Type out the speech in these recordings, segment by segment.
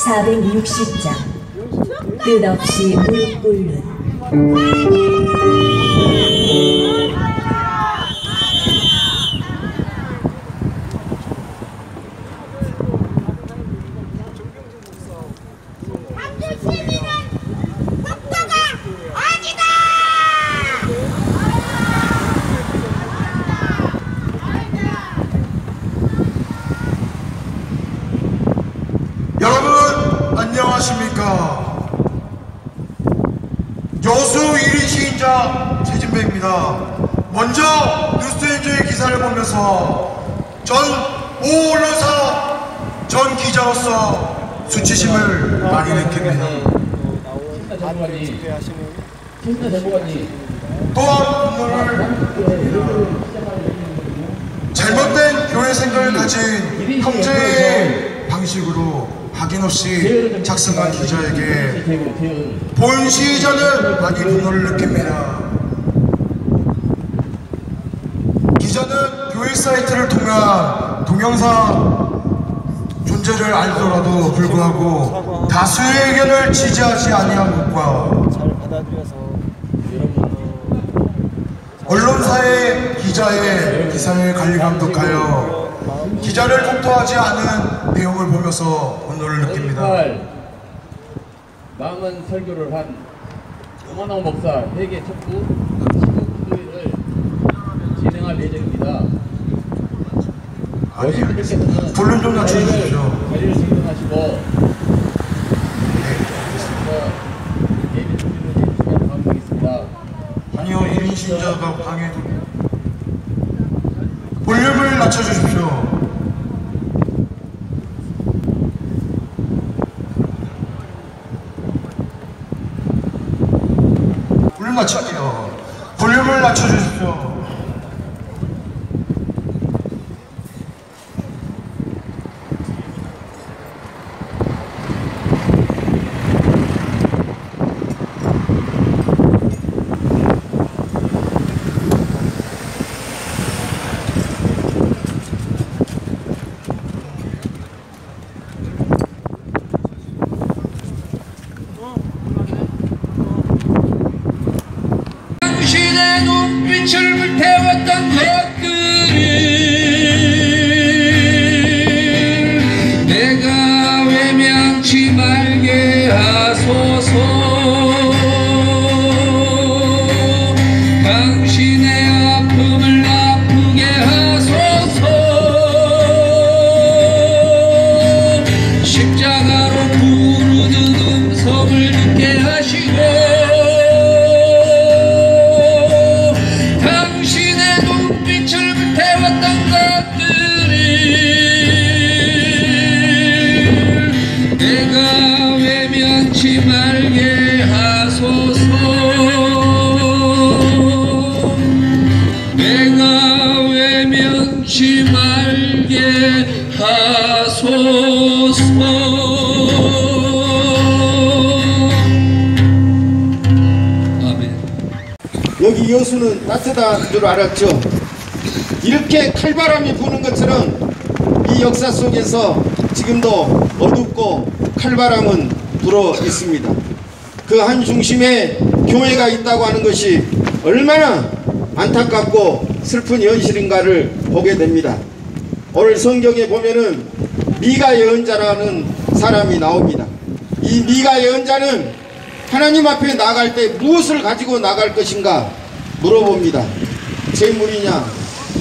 460장 끝없이 무릎 꿇는 안녕하십니까. 여수 1인 시인자 최진배입니다. 먼저 뉴스엔조의 기사를 보면서 전 모언론사 전 기자로서 수치심을 많이 느낍니다. 또한 분노를 잘못된 교회 생각을 가진 형제의 방식으로 확인 없이 작성한 기자에게 본 시의자는 많이 분노를 느낍니다. 기자는 교회 사이트를 통한 동영상 존재를 알더라도 불구하고 다수의 의견을 지지하지 아니한 것과 언론사의 기자의 기사를 관리 감독하여 기자를 검토하지 않은 내용을 보면서 분노를 느낍니다. 망언 설교를 한 오만왕 목사 회계 촉구 기도회를 진행할 예정입니다. 아니, 볼륨 좀 낮춰주십시오. 자리를 진행하시고 예비 준비를 해주시면 감사하겠습니다. 아니요, 1인 신자가 방해도. 볼륨을 낮춰주십시오. 볼륨 낮출게요. 볼륨을 낮춰주십시오. 당신의 눈빛을 불태웠던 것들을 내가 외면치 말게 하소서. 당신의 아픔을 아프게 하소서. 십자가로 부르는 음성을 듣게 하시고 내가 외면치 말게 하소서. 내가 외면치 말게 하소서. 아멘. 여기 여수는 따뜻한 줄 알았죠. 이렇게 칼바람이 부는 것처럼 이 역사 속에서 지금도 어둡고 칼바람은 불어 있습니다. 그 한 중심에 교회가 있다고 하는 것이 얼마나 안타깝고 슬픈 현실인가를 보게 됩니다. 오늘 성경에 보면은 미가 예언자라는 사람이 나옵니다. 이 미가 예언자는 하나님 앞에 나갈 때 무엇을 가지고 나갈 것인가 물어봅니다. 재물이냐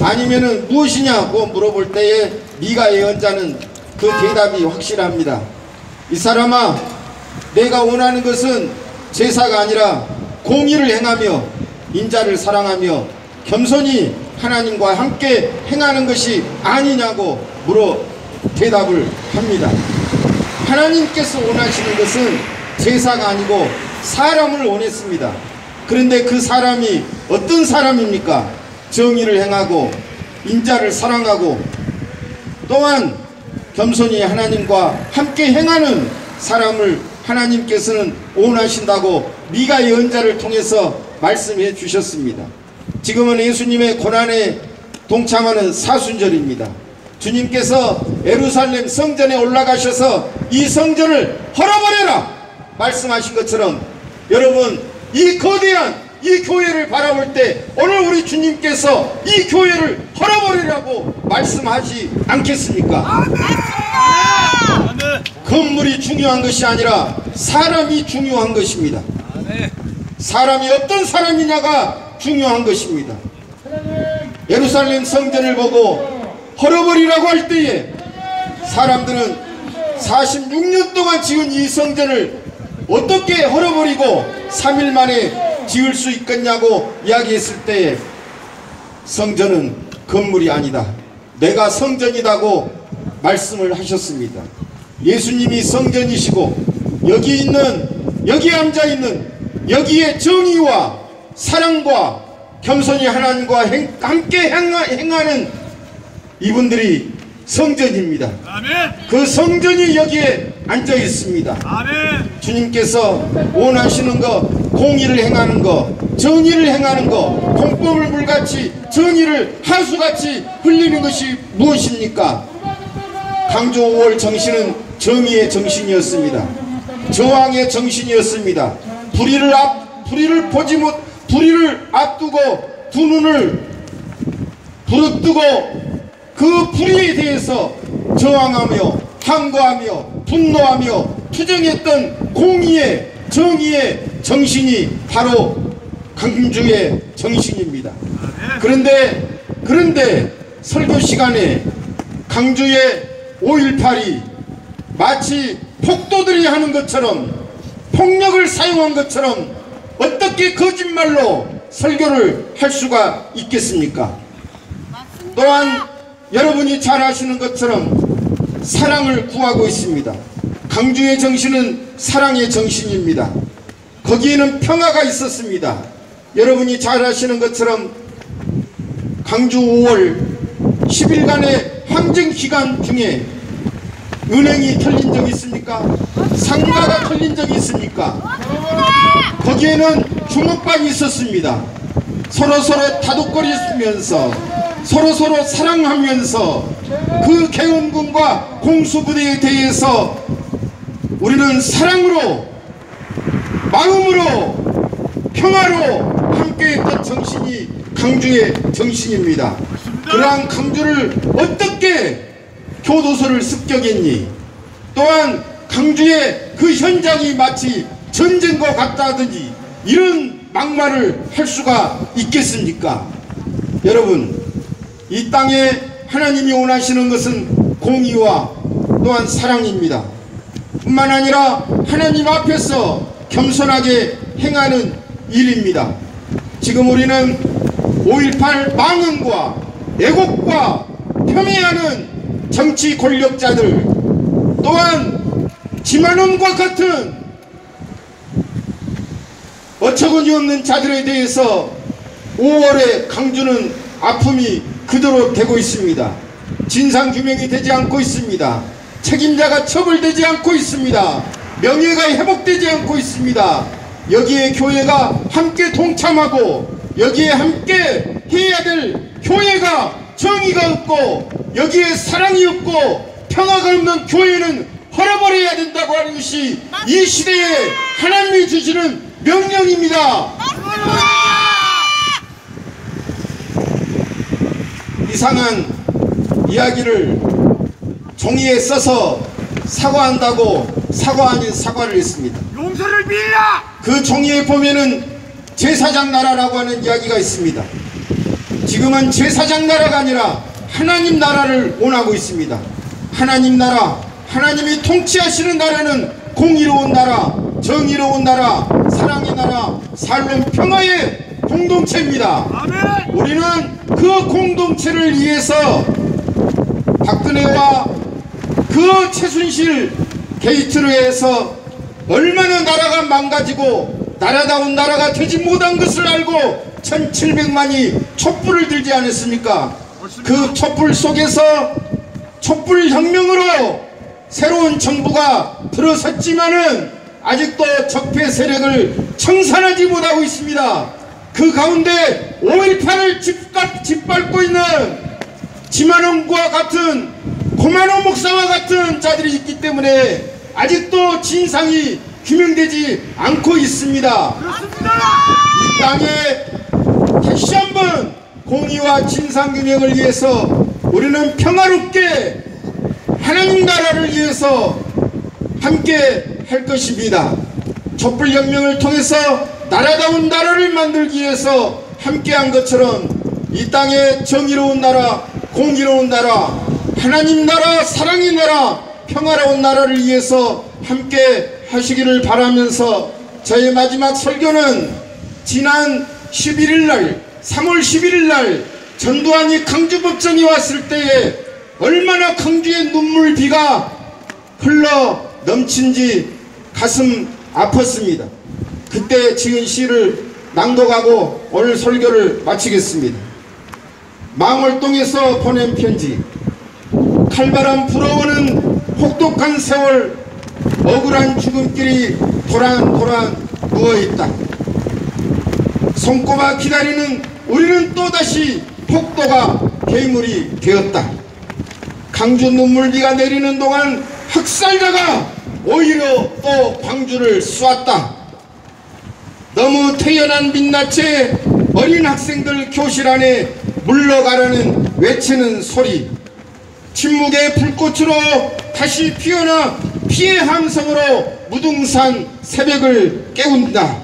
아니면은 무엇이냐고 물어볼 때에 미가 예언자는 그 대답이 확실합니다. 이 사람아, 내가 원하는 것은 제사가 아니라 공의를 행하며 인자를 사랑하며 겸손히 하나님과 함께 행하는 것이 아니냐고 대답을 합니다. 하나님께서 원하시는 것은 제사가 아니고 사람을 원했습니다. 그런데 그 사람이 어떤 사람입니까? 정의를 행하고 인자를 사랑하고 또한 겸손히 하나님과 함께 행하는 사람을 하나님께서는 원하신다고 미가 예언자를 통해서 말씀해 주셨습니다. 지금은 예수님의 고난에 동참하는 사순절입니다. 주님께서 예루살렘 성전에 올라가셔서 이 성전을 헐어버려라 말씀하신 것처럼 여러분 이 거대한 이 교회를 바라볼 때 오늘 우리 주님께서 이 교회를 헐어버리라고 말씀하지 않겠습니까? 건물이 중요한 것이 아니라 사람이 중요한 것입니다. 사람이 어떤 사람이냐가 중요한 것입니다. 예루살렘 성전을 보고 헐어버리라고 할 때에 사람들은 46년 동안 지은 이 성전을 어떻게 헐어버리고 3일 만에 지을 수 있겠냐고 이야기했을 때에 성전은 건물이 아니다. 내가 성전이라고 말씀을 하셨습니다. 예수님이 성전이시고 여기 앉아있는 여기에 정의와 사랑과 겸손히 하나님과 함께 행하는 이분들이 성전입니다. 그 성전이 여기에 앉아 있습니다. 주님께서 원하시는 거, 공의를 행하는 거, 정의를 행하는 거, 콩밥을 물같이 정의를 하수같이 흘리는 것이 무엇입니까? 강조 5월 정신은 정의의 정신이었습니다. 저항의 정신이었습니다. 불의를 앞두고 두 눈을 부릅뜨고 그 불의에 대해서 저항하며 항거하며 분노하며 투쟁했던 공의의 정의의 정신이 바로 강주의 정신입니다. 그런데 설교 시간에 강주의 5.18이 마치 폭도들이 하는 것처럼 폭력을 사용한 것처럼 어떻게 거짓말로 설교를 할 수가 있겠습니까? 또한 여러분이 잘 아시는 것처럼 사랑을 구하고 있습니다. 강주의 정신은 사랑의 정신입니다. 거기에는 평화가 있었습니다. 여러분이 잘 아시는 것처럼 강주 5월 10일간의 항쟁기간 중에 은행이 털린 적이 있습니까? 상가가 털린 적이 있습니까? 거기에는 주먹박이 있었습니다. 서로서로 다독거리면서 서로서로 사랑하면서 그 계엄군과 공수부대에 대해서 우리는 사랑으로 마음으로 평화로 함께했던 정신이 강주의 정신입니다. 그러한 강주를 어떻게 교도소를 습격했니? 또한 강주의 그 현장이 마치 전쟁과 같다든지 이런 막말을 할 수가 있겠습니까? 여러분, 이 땅에 하나님이 원하시는 것은 공의와 또한 사랑입니다. 뿐만 아니라 하나님 앞에서 겸손하게 행하는 일입니다. 지금 우리는 5.18 망언과 애국과 폄훼하는 정치 권력자들 또한 지만원과 같은 어처구니 없는 자들에 대해서 5월에 강주는 아픔이 그대로 되고 있습니다. 진상규명이 되지 않고 있습니다. 책임자가 처벌되지 않고 있습니다. 명예가 회복되지 않고 있습니다. 여기에 교회가 함께 동참하고 여기에 함께 해야 될 교회가 정의가 없고 여기에 사랑이 없고 평화가 없는 교회는 헐어버려야 된다고 하는 것이 이 시대에 하나님이 주시는 명령입니다. 이상한 이야기를 종이에 써서 사과한다고 사과 아닌 사과를 했습니다. 용서를 빌라! 그 종이에 보면은 제사장 나라라고 하는 이야기가 있습니다. 지금은 제사장 나라가 아니라 하나님 나라를 원하고 있습니다. 하나님 나라, 하나님이 통치하시는 나라는 공의로운 나라, 정의로운 나라, 사랑의 나라, 살롬 평화의 공동체입니다. 아멘! 우리는 그 공동체를 위해서 박근혜와 그 최순실 게이트로 해서 얼마나 나라가 망가지고 나라다운 나라가 되지 못한 것을 알고 1700만이 촛불을 들지 않았습니까? 그 촛불 속에서 촛불혁명으로 새로운 정부가 들어섰지만은 아직도 적폐 세력을 청산하지 못하고 있습니다. 그 가운데 5.18을 짓밟고 있는 지만원과 같은 고만원 목사와 같은 자들이 있기 때문에 아직도 진상이 규명되지 않고 있습니다. 이 땅에 다시 한번 공의와 진상규명을 위해서 우리는 평화롭게 하나님 나라를 위해서 함께 할 것입니다. 촛불혁명을 통해서 나라다운 나라를 만들기 위해서 함께한 것처럼 이 땅에 정의로운 나라, 공의로운 나라, 하나님 나라, 사랑의 나라, 평화로운 나라를 위해서 함께 하시기를 바라면서 저의 마지막 설교는 지난 11일날 3월 11일날 전두환이 강주법정에 왔을 때에 얼마나 강주의 눈물비가 흘러 넘친지 가슴 아팠습니다. 그때 지은 시를 낭독하고 오늘 설교를 마치겠습니다. 망월동에서 보낸 편지. 칼바람 불어오는 혹독한 세월, 억울한 죽음길이 도란도란 누워있다. 손꼽아 기다리는 우리는 또다시 폭도가 괴물이 되었다. 강주 눈물비가 내리는 동안 학살자가 오히려 또 광주를 쏘았다. 너무 태연한 민낯에 어린 학생들 교실 안에 물러가라는 외치는 소리, 침묵의 불꽃으로 다시 피어나 피의 함성으로 무등산 새벽을 깨운다.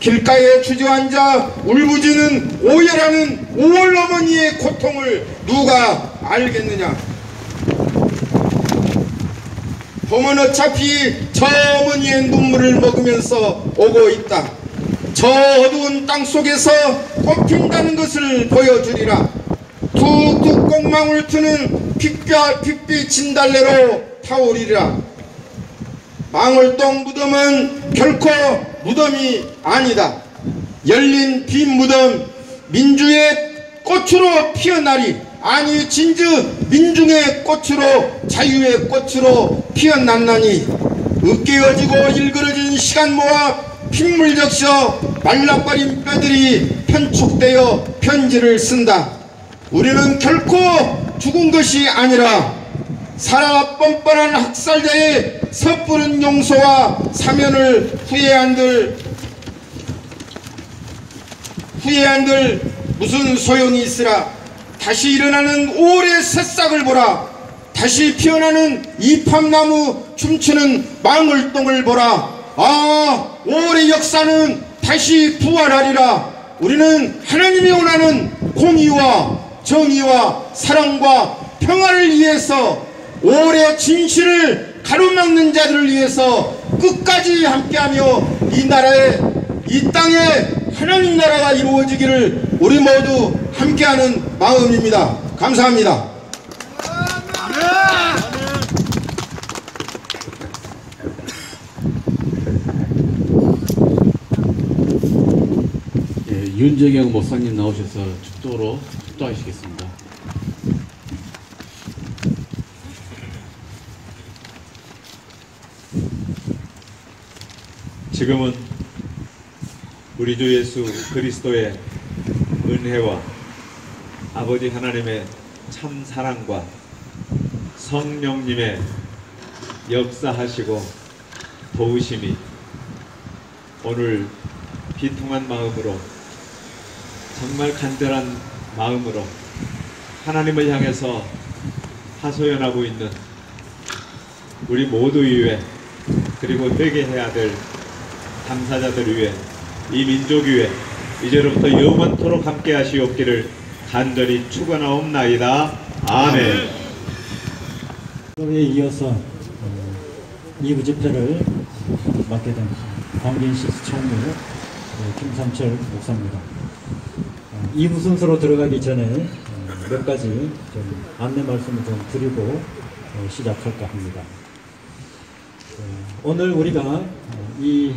길가에 주저앉아 울부짖는 오열하는 5월 어머니의 고통을 누가 알겠느냐. 봄은 어차피 저 어머니의 눈물을 먹으면서 오고 있다. 저 어두운 땅속에서 꽃핀다는 것을 보여주리라. 툭툭 꽁망울 트는 핏빛 진달래로 타오리라. 망월동 무덤은 결코 무덤이 아니다. 열린 빈 무덤, 민주의 꽃으로 피어나리. 아니 진즉 민중의 꽃으로, 자유의 꽃으로 피어났나니. 으깨어지고 일그러진 시간 모아 핏물 적셔 말라버린 뼈들이 편축되어 편지를 쓴다. 우리는 결코 죽은 것이 아니라 살아 뻔뻔한 학살자의 섣부른 용서와 사면을 후회한들 무슨 소용이 있으라. 다시 일어나는 5월의 새싹을 보라. 다시 피어나는 이팝나무 춤추는 망월동을 보라. 아, 5월의 역사는 다시 부활하리라. 우리는 하나님이 원하는 공의와 정의와 사랑과 평화를 위해서 5월의 진실을 가로막는 자들을 위해서 끝까지 함께하며 이 나라에, 이 땅에 하나님 나라가 이루어지기를 우리 모두 함께하는 마음입니다. 감사합니다. 윤재경 목사님 나오셔서 축도로 축도하시겠습니다. 지금은 우리 주 예수 그리스도의 은혜와 아버지 하나님의 참 사랑과 성령님의 역사하시고 도우심이 오늘 비통한 마음으로, 정말 간절한 마음으로 하나님을 향해서 하소연하고 있는 우리 모두 위해, 그리고 회개해야 될 당사자들 위해, 이 민족 위해 이제로부터 영원토록 함께 하시옵기를 간절히 축원하옵나이다. 아멘. 에 이어서 2부 집회를 맡게 된 광진시 총무 김상철 목사입니다. 2부 순서로 들어가기 전에 몇 가지 좀 안내 말씀을 좀 드리고 시작할까 합니다. 오늘 우리가 이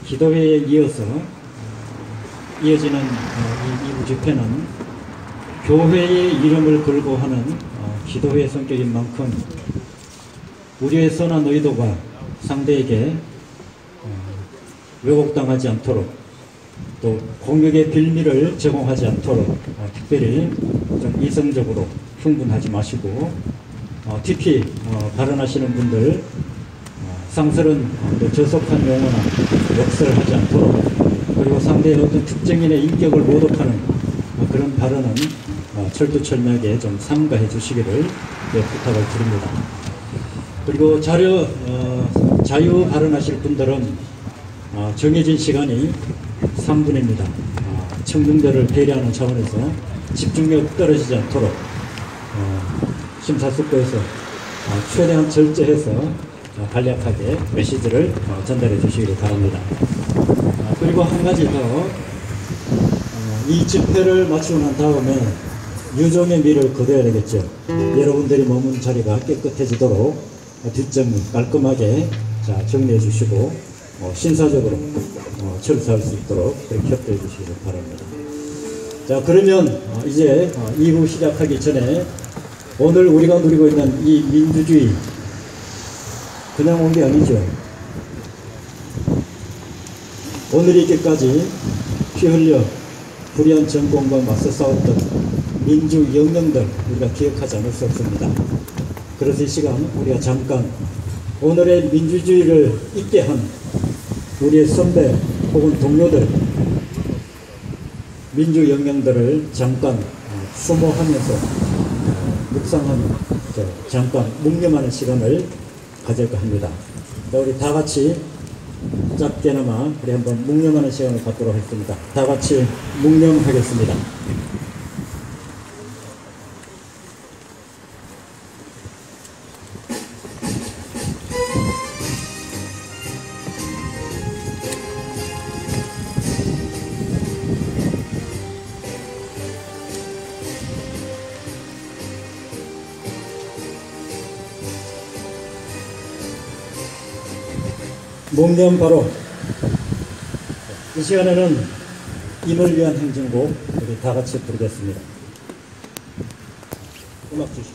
기도회에 이어서 이어지는 이 2부 집회는 교회의 이름을 걸고 하는 기도회 성격인 만큼 우리의 선한 의도가 상대에게 왜곡당하지 않도록, 또 공격의 빌미를 제공하지 않도록 특별히 좀 이성적으로 흥분하지 마시고 특히 발언하시는 분들 상설은 또 저속한 용어나 욕설을 하지 않도록, 그리고 상대의 어떤 특정인의 인격을 모독하는 그런 발언은 철두철미하게 좀 삼가해 주시기를 부탁을 드립니다. 그리고 자유 발언하실 분들은 정해진 시간이 3분입니다. 청중들을 배려하는 차원에서 집중력 떨어지지 않도록 심사숙고해서 최대한 절제해서 간략하게 메시지를 전달해 주시기를 바랍니다. 그리고 한 가지 더, 이 집회를 마치고 난 다음에 유종의 미를 거둬야 되겠죠. 여러분들이 머문 자리가 깨끗해지도록 뒷정리 깔끔하게 정리해 주시고 신사적으로 철수할 수 있도록 그렇게 협조해 주시기 바랍니다. 자, 그러면 이제 2부 시작하기 전에 오늘 우리가 누리고 있는 이 민주주의 그냥 온 게 아니죠. 오늘 있기까지 피 흘려 불의한 정권과 맞서 싸웠던 민주 영령들 우리가 기억하지 않을 수 없습니다. 그래서 이 시간 우리가 잠깐 오늘의 민주주의를 잊게 한 우리의 선배 혹은 동료들, 민주 영령들을 잠깐 수모하면서 묵상하는, 잠깐 묵념하는 시간을 가질까 합니다. 우리 다 같이 짧게나마 우리 한번 묵념하는 시간을 갖도록 하겠습니다. 다 같이 묵념하겠습니다. 묵념 바로 이 시간에는 임을 위한 행진곡 우리 다 같이 부르겠습니다. 음악 주시죠.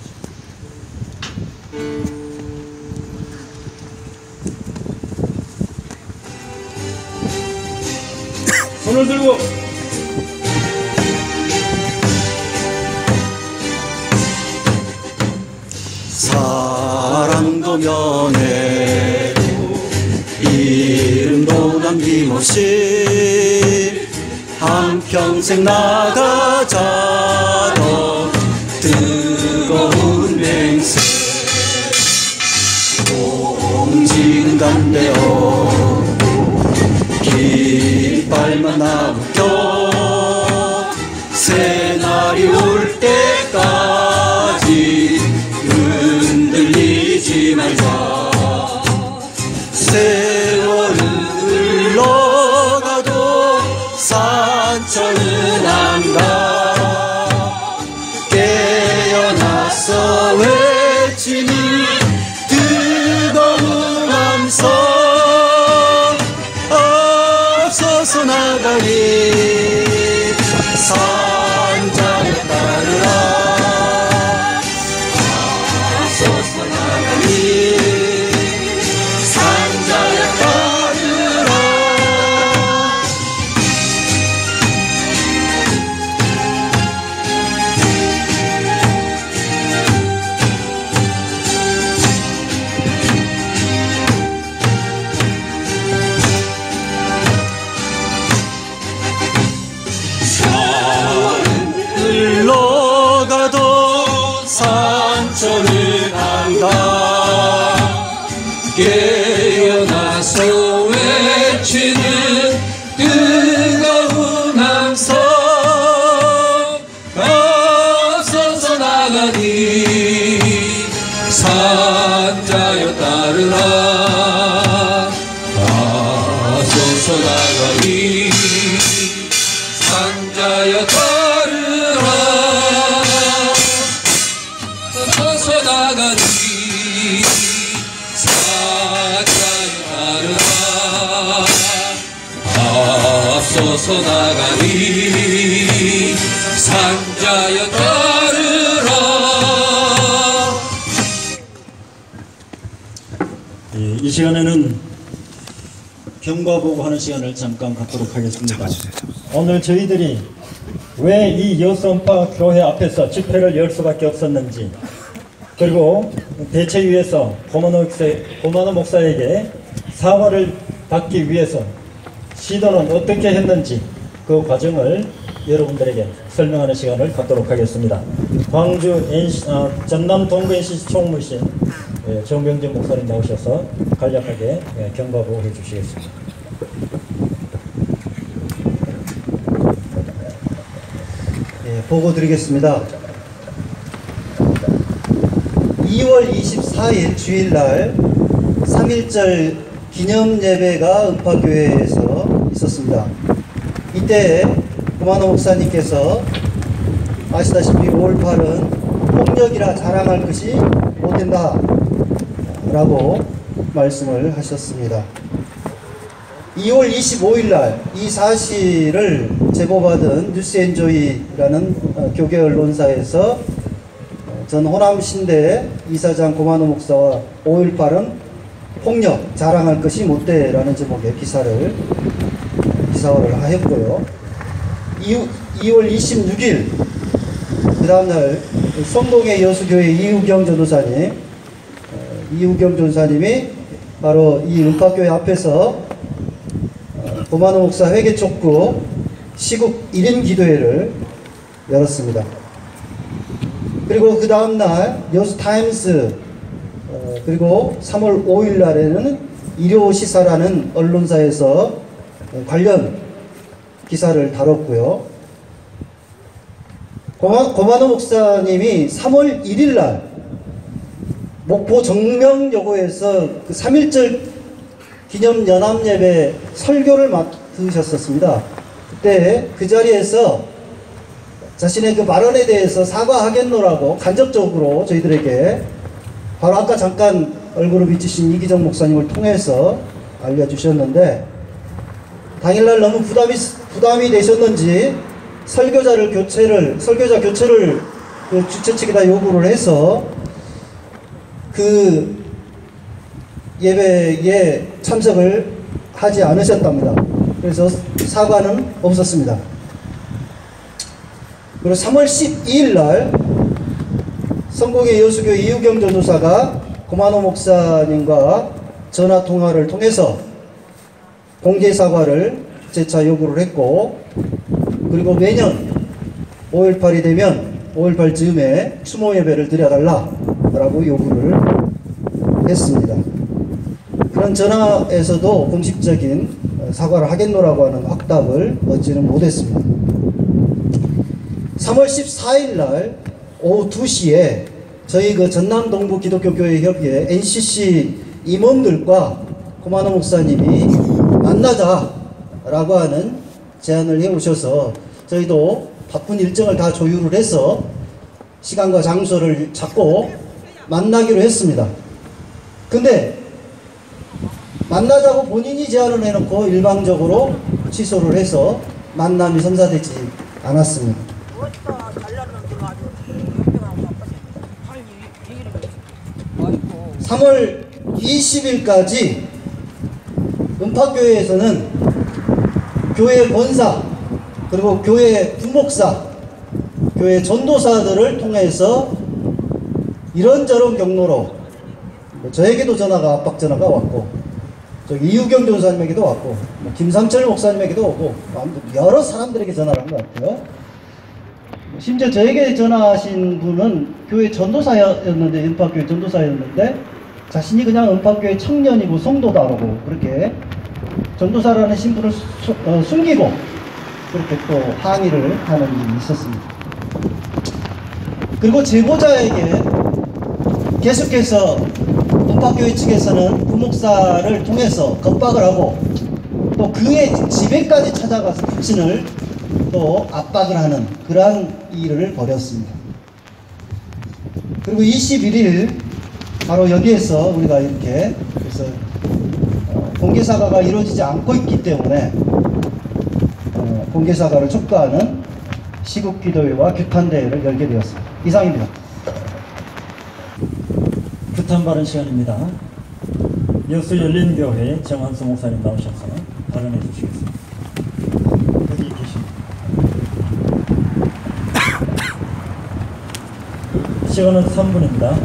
손을 들고 사랑도 면해 이름도 남김없이 한평생 나가자던 뜨거운 맹세 공진간대어 깃발만 나부껴 새날이 올 때까지 흔들리지 말자. 세월을 흘러가도 산천은 안 가. 깨어나서 외치는 뜨거운 함성 앞서서 나가리 산자에 따르라. 앞서서 나가리 산천을 간다. 깨어나서 외치는 뜨거운 함성 앞서서 나가니 산자여 따르라. 앞서서 나가니 산자여 따르라. 앞서서 나가니 산자여 따르라. 앞서서 나가니 산자여 따르라. 이 시간에는 경과보고하는 시간을 잠깐 갖도록 하겠습니다. 오늘 저희들이 왜 이 여수원파 교회 앞에서 집회를 열 수밖에 없었는지, 그리고 대체위에서 고만호 목사에게 사과를 받기 위해서 시도는 어떻게 했는지 그 과정을 여러분들에게 설명하는 시간을 갖도록 하겠습니다. 광주 전남 동구 NCC 총무신 정병진 목사님 나오셔서 간략하게 경과 보고해 주시겠습니다. 보고 드리겠습니다. 2월 24일 주일날 3.1절 기념 예배가 음파교회에서 있었습니다. 이때 고만호 목사님께서 아시다시피 5.18은 폭력이라 자랑할 것이 못된다 라고 말씀을 하셨습니다. 2월 25일날 이 사실을 제보받은 뉴스엔조이라는 교계 언론사에서 전 호남신대 이사장 고만호 목사와 5.18은 폭력 자랑할 것이 못돼라는 제목의 기사화를 하였고요. 2월 26일 그 다음날 성동의 여수교회 이우경 전도사님이 바로 이 음파교회 앞에서 고만호 목사 회개 촉구 시국 1인 기도회를 열었습니다. 그리고 그 다음날 여수타임스 그리고 3월 5일 날에는 일요시사라는 언론사에서 관련 기사를 다뤘고요. 고만호 목사님이 3월 1일 날 목포 정명여고에서 그 3.1절 기념 연합예배 설교를 맡으셨었습니다. 그때 그 자리에서 자신의 그 발언에 대해서 사과하겠노라고 간접적으로 저희들에게 바로 아까 잠깐 얼굴을 비치신 이기정 목사님을 통해서 알려주셨는데, 당일날 너무 부담이 되셨는지 설교자 교체를 그 주최 측에다 요구를 해서 그 예배에 참석을 하지 않으셨답니다. 그래서 사과는 없었습니다. 그리고 3월 12일 날 성공의 여수교회 이우경 전도사가 고만호 목사님과 전화통화를 통해서 공개 사과를 재차 요구를 했고, 그리고 매년 5.18이 되면 5.18 즈음에 추모 예배를 드려달라라고 요구를 했습니다. 그런 전화에서도 공식적인 사과를 하겠노라고 하는 확답을 얻지는 못했습니다. 3월 14일 날 오후 2시에 저희 그 전남 동부 기독교교회 협의회 NCC 임원들과 고만호 목사님이 만나자라고 하는 제안을 해오셔서 저희도 바쁜 일정을 다 조율을 해서 시간과 장소를 잡고 만나기로 했습니다. 근데 만나자고 본인이 제안을 해놓고 일방적으로 취소를 해서 만남이 성사되지 않았습니다. 3월 20일까지 음파교회에서는 교회 본사 그리고 교회 부목사, 교회 전도사들을 통해서 이런저런 경로로 저에게도 압박 전화가 왔고, 저기 이우경 전사님에게도 왔고, 김삼철 목사님에게도 오고, 여러 사람들에게 전화를 한 것 같아요. 심지어 저에게 전화하신 분은 교회 전도사였는데, 음파교회 전도사였는데, 자신이 그냥 음파교회 청년이고 성도다라고 그렇게 전도사라는 신분을 숨기고 그렇게 또 항의를 하는 일이 있었습니다. 그리고 제보자에게 계속해서 음파교회 측에서는 부목사를 통해서 겁박을 하고 또 그의 집에까지 찾아가서 부친을 또 압박을 하는 그러한 일을 벌였습니다. 그리고 21일 바로 여기에서 우리가 이렇게 그래서 공개사과가 이루어지지 않고 있기 때문에 공개사과를 촉구하는 시국기도회와 규탄대회를 열게 되었습니다. 이상입니다. 규탄 발언 시간입니다. 여수열린교회 정한수 목사님 나오셔서 발언해 주시겠습니다. 여기 계십니다. 시간은 3분입니다.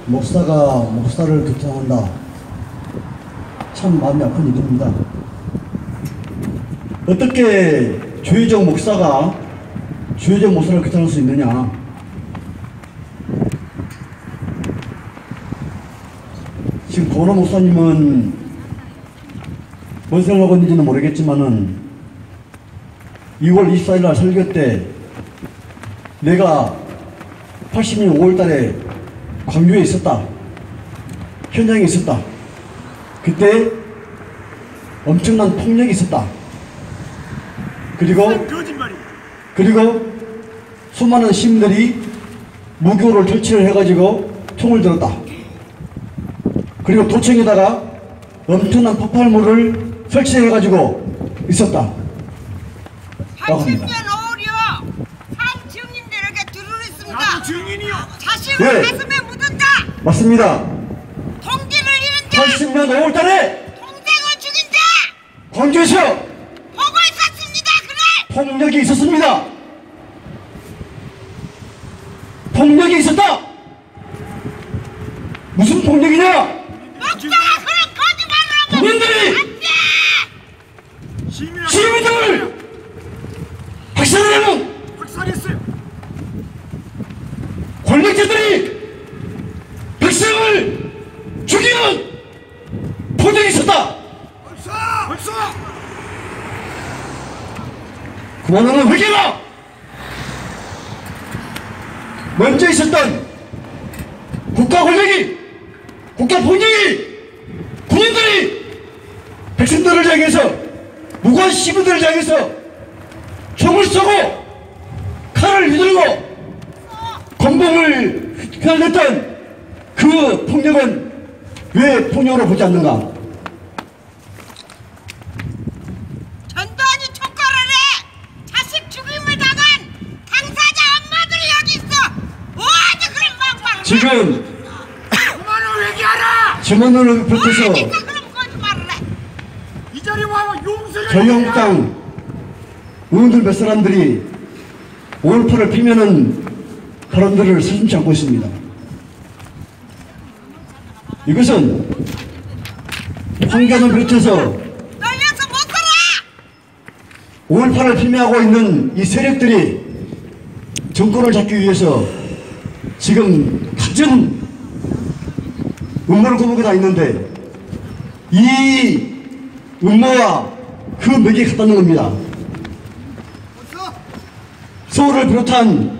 목사가 목사를 교통한다. 참 마음이 아픈 일입니다. 어떻게 주의적 목사가 주의적 목사를 교통할 수 있느냐? 지금 고로 목사님은 뭔 생각하고 있는지는 모르겠지만은 2월 24일 날 설교 때 내가 80년 5월 달에 광주에 있었다. 현장에 있었다. 그때 엄청난 폭력이 있었다. 그리고 수많은 시민들이 무교를 설치를 해가지고 총을 들었다. 그리고 도청에다가 엄청난 폭발물을 설치해가지고 있었다. 80년 5월이요. 산 증인들에게 들으랬습니다. 나도 증인이요. 자식을 네. 가슴에 묻었다. 맞습니다. 동기를 잃은다. 80년 5월달에 동생을 죽인다. 광주에서 보고 있었습니다. 그날. 폭력이 있었습니다. 폭력이 있었다. 무슨 폭력이냐? 목사가 그런 거짓말을 하고 국민들이 시민들을 박살내는 권력자들이 백성을 죽이는 폭력이 있었다. 그만하는 회개가 먼저 있었던 국가 권력이 국가 폭력이 군인들이 백성들을 향해서 무고한 시민들을 향해서 총을 쏘고 칼을 휘두르고 건봉을 휘날렸던 그 폭력은 왜 폭력으로 보지 않는가? 전두환이 촉구를 해. 자식 죽임을 당한 당사자 엄마들이 여기 있어. 뭐하지 그런 막말. 지금 그만을 얘기하라. 전원을 비롯해서 그럼 거짓말을 해. 이 자리 와서 용서를 저희 한국당 의원들 몇 사람들이 5.18을 피면은 발언들을 서슴지 않고 있습니다. 이것은 황교안을 비롯해서 널려서 못 살아. 5.18을 피명하고 있는 이 세력들이 정권을 잡기 위해서 지금 갖은 음모를 꾸미고 다 있는데 이 음모와 그 맥이 같다는 겁니다. 서울을 비롯한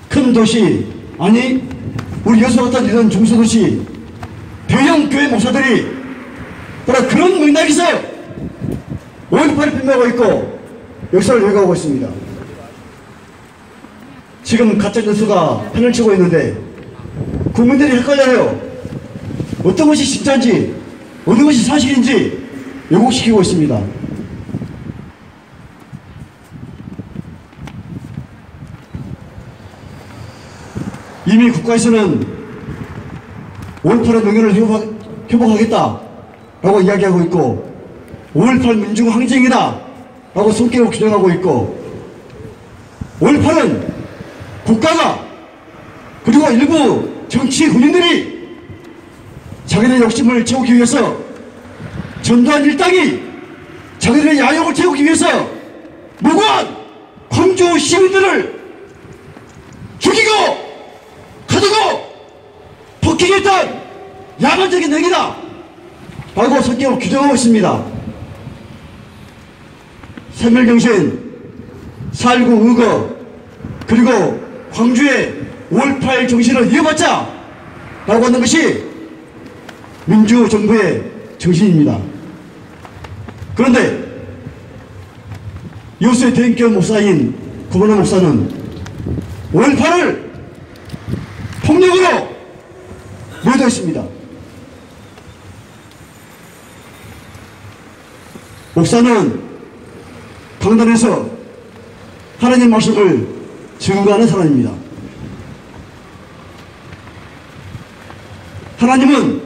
큰 도시, 아니 우리 여수 같은 이런 중소도시 대형 교회 목사들이 바로 그런 맥락에서 5.18을 핀명하고 있고 역사를 왜곡하고 있습니다. 지금 가짜뉴스가 판을 치고 있는데 국민들이 헷갈려요. 어떤 것이 진짜인지 어느 것이 사실인지 왜곡시키고 있습니다. 이미 국가에서는 5.18의 명예를 회복하겠다라고 이야기하고 있고 5.18 민중항쟁이다 라고 성격을 규정하고 있고 5.18은 국가가 그리고 일부 정치 군인들이 자기들의 욕심을 채우기 위해서 전두환 일당이 자기들의 야욕을 채우기 위해서 무고한 광주 시민들을 죽이고 가두고 폭행했던 야만적인 행위다 라고 성격을 규정하고 있습니다. 생멸정신, 4.19 의거 그리고 광주의 5.18 정신을 이어받자 라고 하는 것이 민주정부의 정신입니다. 그런데 여수의 대인격 목사인 구본호 목사는 5.18을 폭력으로 매도했습니다. 목사는 강단에서 하나님 말씀을 증거하는 사람입니다. 하나님은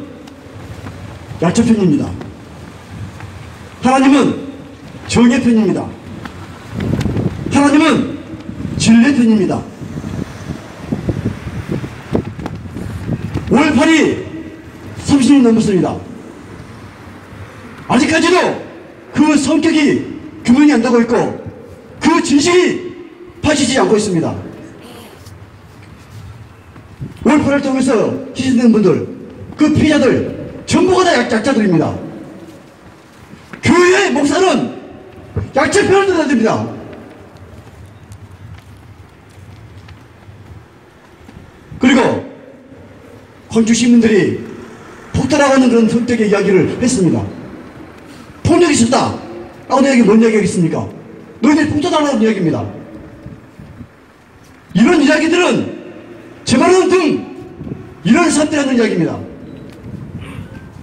약초편입니다. 하나님은 정의 편입니다. 하나님은 진리의 편입니다. 5.18이 30년이 넘었습니다. 아직까지도 그 성격이 규명이 안 되고 있고 그 진실이 밝혀지지 않고 있습니다. 5.18을 통해서 희생된 분들, 그 피해자들 전부가 다 약자들입니다. 교회의 목사는 약자 편을 들어야 됩니다. 그리고 광주 시민들이 폭탄하는 그런 선택의 이야기를 했습니다. 폭력이 있었다 라고 이야기 뭔 이야기겠습니까? 너희들이 폭탄하는 이야기입니다. 이런 이야기들은 제 말은 등 이런 사태라는 이야기입니다.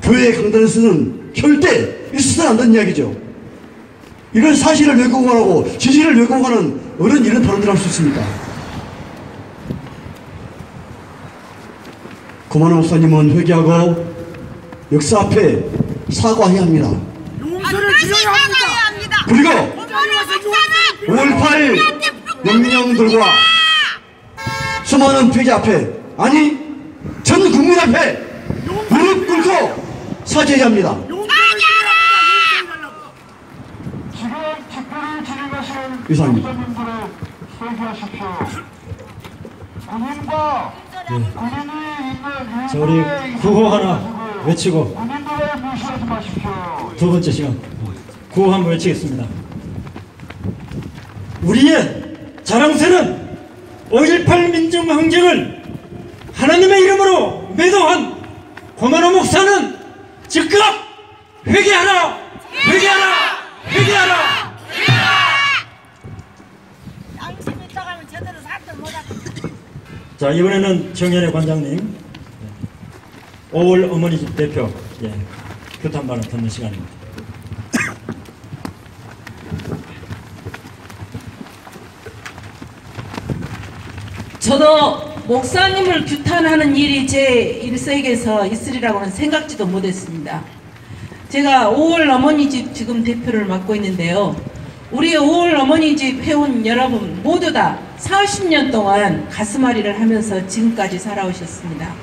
교회의 강단에서는 절대 있어서는 안 되는 이야기죠. 이런 사실을 왜곡하고 진실을 왜곡하는 어른 이런 발언들을 할 수 있습니까? 고만호 목사님은 회개하고 역사 앞에 사과해야 합니다. 용서를 드려야 합니다. 그리고 5.18 명령들과 수많은 피해자 앞에, 아니 전 국민 앞에 무릎 꿇고 사죄해야 합니다. 이상입니다. 자, 우리 구호 하나 외치고 두 번째 시간 구호 한번 외치겠습니다. 우리의 자랑스러운 5.18 민중항쟁을 하나님의 이름으로 매도한 고만호 목사는 즉각 회개하라! 회개하라! 회개하라! 양심 있다고 하면 제대로 살도 못하고. 자, 이번에는 정연회 관장님 5월 어머니집 대표 교탄 발언 듣는 시간입니다. 저도 목사님을 규탄하는 일이 제 일생에서 있으리라고는 생각지도 못했습니다. 제가 5월 어머니집 지금 대표를 맡고 있는데요. 우리 5월 어머니집 회원 여러분 모두 다 40년 동안 가슴앓이를 하면서 지금까지 살아오셨습니다.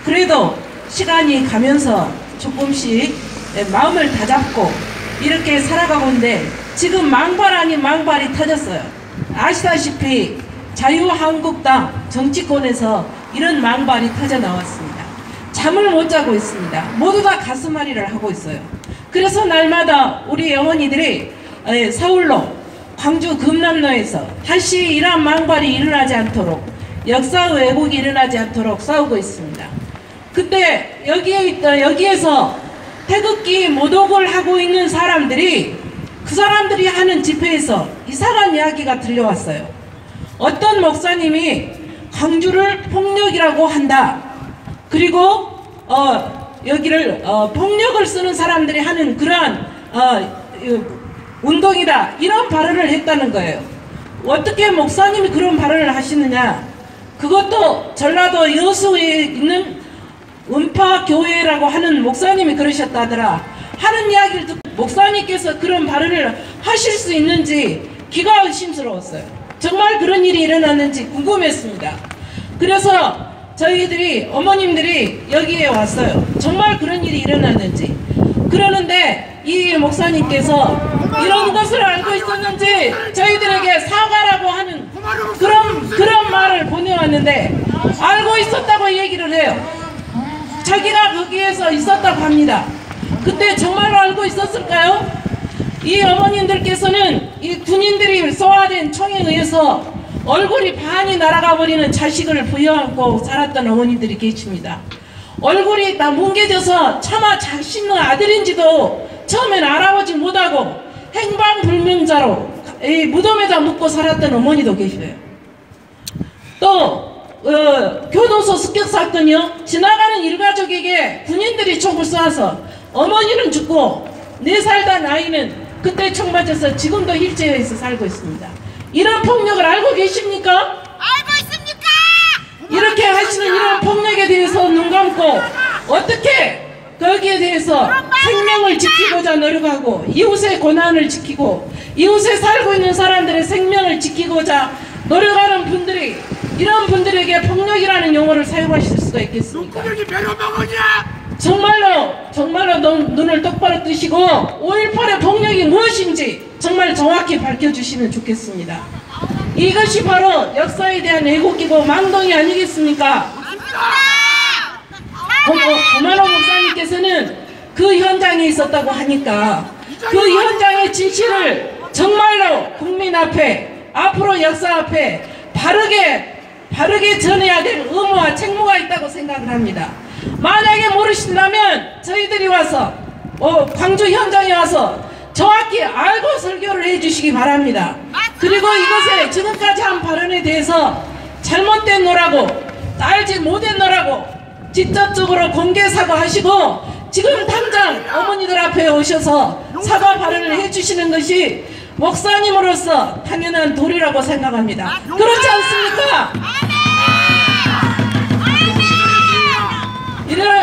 그래도 시간이 가면서 조금씩 마음을 다잡고 이렇게 살아가고 있는데 지금 망발 아닌 망발이 터졌어요. 아시다시피 자유한국당 정치권에서 이런 망발이 터져 나왔습니다. 잠을 못 자고 있습니다. 모두 다 가슴앓이를 하고 있어요. 그래서 날마다 우리 어머니들이 서울로 광주 금남로에서 다시 이러한 망발이 일어나지 않도록 역사 왜곡이 일어나지 않도록 싸우고 있습니다. 그때 여기에서 태극기 모독을 하고 있는 사람들이 그 사람들이 하는 집회에서 이상한 이야기가 들려왔어요. 어떤 목사님이 광주를 폭력이라고 한다. 그리고 여기를 폭력을 쓰는 사람들이 하는 그러한 운동이다. 이런 발언을 했다는 거예요. 어떻게 목사님이 그런 발언을 하시느냐. 그것도 전라도 여수에 있는 은파교회라고 하는 목사님이 그러셨다더라. 하는 이야기를 듣고 목사님께서 그런 발언을 하실 수 있는지 귀가 의심스러웠어요. 정말 그런 일이 일어났는지 궁금했습니다. 그래서 저희들이 어머님들이 여기에 왔어요. 정말 그런 일이 일어났는지. 그러는데 이 목사님께서 이런 것을 알고 있었는지 저희들에게 사과라고 하는 그런 말을 보내왔는데 알고 있었다고 얘기를 해요. 자기가 거기에서 있었다고 합니다. 그때 정말로 알고 있었을까요? 이 어머님들께서는 이 군인들이 쏘아댄 총에 의해서 얼굴이 반이 날아가 버리는 자식을 부여안고 살았던 어머님들이 계십니다. 얼굴이 다 뭉개져서 차마 자신의 아들인지도 처음엔 알아보지 못하고 행방불명자로 이 무덤에다 묻고 살았던 어머니도 계셔요. 또 교도소 습격 사건이요. 지나가는 일가족에게 군인들이 총을 쏘아서 어머니는 죽고 4살 단 아이는 그때 총 맞아서 지금도 힐체어에서 살고 있습니다. 이런 폭력을 알고 계십니까? 알고 있습니까? 이렇게 하시는 이런 폭력에 대해서 눈 감고 어떻게 거기에 대해서 생명을 지키고자 노력하고 이웃의 권한을 지키고 이웃에 살고 있는 사람들의 생명을 지키고자 노력하는 분들이 이런 분들에게 폭력이라는 용어를 사용하실 수가 있겠습니까? 정말로 눈을 똑바로 뜨시고 5.18의 폭력이 무엇인지 정말 정확히 밝혀주시면 좋겠습니다. 이것이 바로 역사에 대한 왜곡이고 망동이 아니겠습니까? 고만호 목사님께서는 그 현장에 있었다고 하니까 그 현장의 진실을 정말로 국민 앞에 앞으로 역사 앞에 바르게 전해야 될 의무와 책무가 있다고 생각을 합니다. 만약에 모르신다면 저희들이 와서 광주 현장에 와서 정확히 알고 설교를 해주시기 바랍니다. 그리고 이것에 지금까지 한 발언에 대해서 잘못된 노라고 알지 못했노라고 직접적으로 공개 사과하시고 지금 당장 어머니들 앞에 오셔서 사과 발언을 해주시는 것이 목사님으로서 당연한 도리라고 생각합니다. 그렇지 않습니까?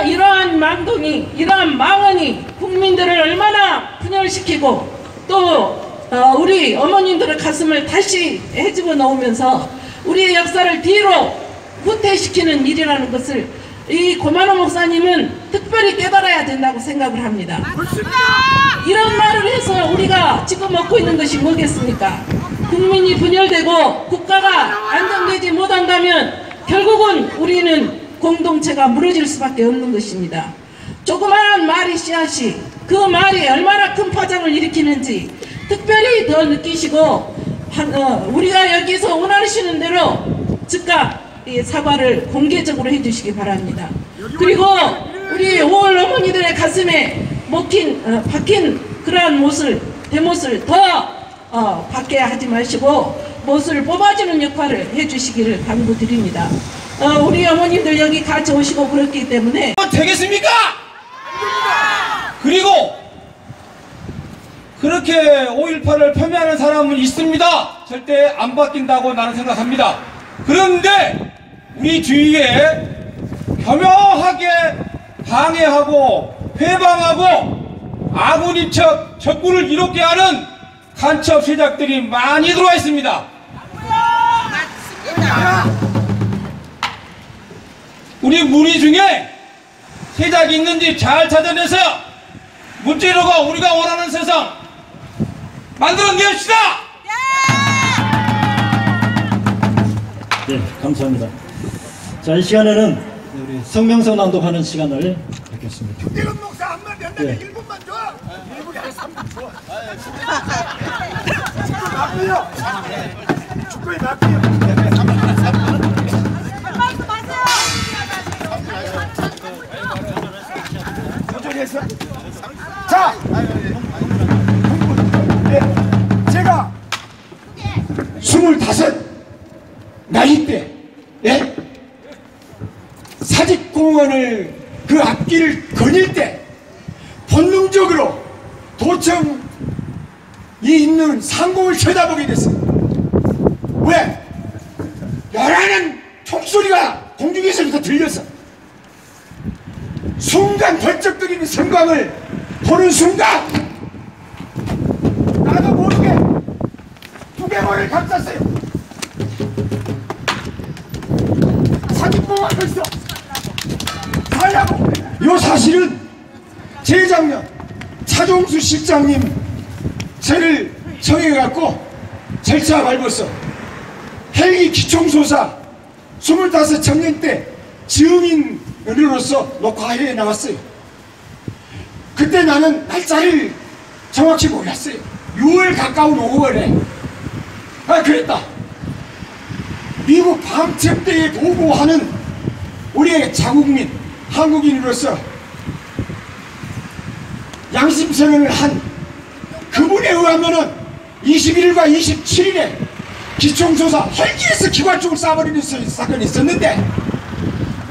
이러한 망동이, 이러한 망언이 국민들을 얼마나 분열시키고 또 우리 어머님들의 가슴을 다시 헤집어 놓으면서 우리의 역사를 뒤로 후퇴시키는 일이라는 것을 이 고만호 목사님은 특별히 깨달아야 된다고 생각을 합니다. 이런 말을 해서 우리가 지금 먹고 있는 것이 뭐겠습니까? 국민이 분열되고 국가가 안정되지 못한다면 결국은 우리는 공동체가 무너질 수밖에 없는 것입니다. 조그마한 말이 씨앗이 그 말이 얼마나 큰 파장을 일으키는지 특별히 더 느끼시고 우리가 여기서 원하시는 대로 즉각 사과를 공개적으로 해주시기 바랍니다. 그리고 우리 5월 어머니들의 가슴에 박힌 그러한 대못을 더 받게 하지 마시고 못을 뽑아주는 역할을 해주시기를 당부드립니다. 우리 어머님들 여기 같이 오시고 그렇기 때문에 되겠습니까? 그리고 그렇게 5.18을 폄훼하는 사람은 있습니다. 절대 안 바뀐다고 나는 생각합니다. 그런데 우리 주위에 교묘하게 방해하고 회방하고 아군인 척 적군을 이롭게 하는 간첩 세력들이 많이 들어와 있습니다. 우리 문의 중에 세작이 있는지 잘 찾아내서 문제로가 우리가 원하는 세상 만들어냅시다. 네, 감사합니다. 자, 이 시간에는 우리 성명서 낭독하는 시간을 갖겠습니다. 김대건 목사 한번 된다면 네. 1분만 줘. 1분이 한 3분 줘. 축구에 맡겨요. 조절해서. 자, 제가 25 나이 때 사직공원을 그 앞길을 거닐 때 본능적으로 도청이 있는 상공을 쳐다보게 됐어요. 왜? 요란한 총소리가 공중에서부터 들려서 순간 번쩍거리는 성광을 보는 순간 나도 모르게 두개골을 감쌌어요. 사직공원 벌써 살라고. 요 사실은 재작년 차종수 실장님 저를 청해갖고 절차 밟아서 헬기 기총소사 25 청년 때 증인으로서 녹화해 나왔어요. 그때 나는 날짜를 정확히 몰랐어요. 6월 가까운 5월에 그랬다. 미국 방첩대에 보고하는 우리의 자국민 한국인으로서 양심선언을 한 그분에 의하면은 21일과 27일에 기총소사 헬기에서 기관총을 쏴버리는 사건이 있었는데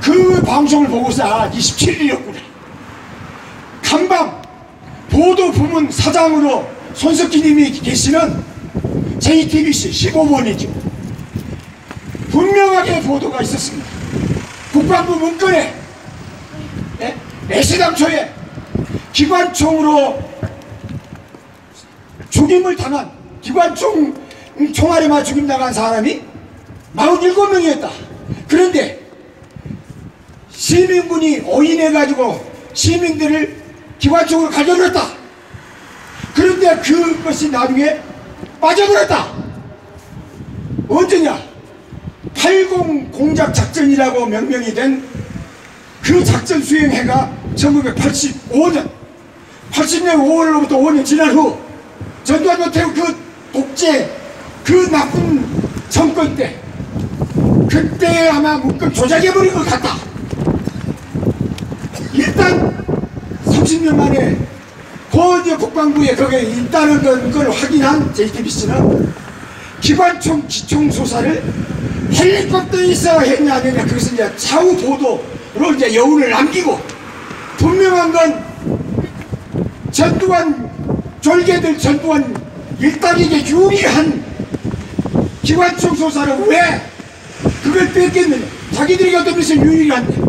그 방송을 보고서 27일이었구나. 간밤 보도부문 사장으로 손석희님이 계시는 JTBC 15번이죠. 분명하게 보도가 있었습니다. 국방부 문건에 애시당초에 기관총으로 죽임을 당한 총알에 맞아 죽임 당한 사람이 47명이었다. 그런데 시민군이 오인해가지고 시민들을 기관총으로 가져버렸다. 그런데 그것이 나중에 빠져버렸다. 언제냐? 80 공작 작전이라고 명명이 된 그 작전 수행해가 1985년 80년 5월로부터 5년 지난 후 전두환 노태우 그 독재 그 나쁜 정권 때 그때 아마 문건 조작해버린 것 같다. 일단 30년 만에 고대 국방부에 거기에 있다는 걸 확인한 JTBC는 기관총 기총소사를 헬리콥터에서 했냐 안 했냐 그것은 이제 차후 보도로 이제 여운을 남기고 분명한 건 전두환 졸개들 전두환 일당에게 유리한 기관총 소사를 왜 그걸 뺐겠느냐. 자기들이 어떤 것이 유리한데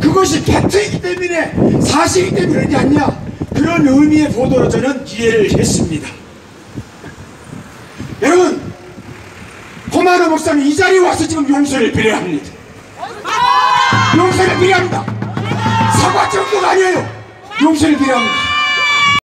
그것이 팩트이기 때문에 사실이기 때문에 그러지 않냐. 그런 의미의 보도로 저는 이해를 했습니다. 여러분 고만호 목사님 이 자리에 와서 지금 용서를 빌어야 합니다. 용서를 빌어야 합니다. 사과 정도가 아니에요. 용서를 빌어야 합니다.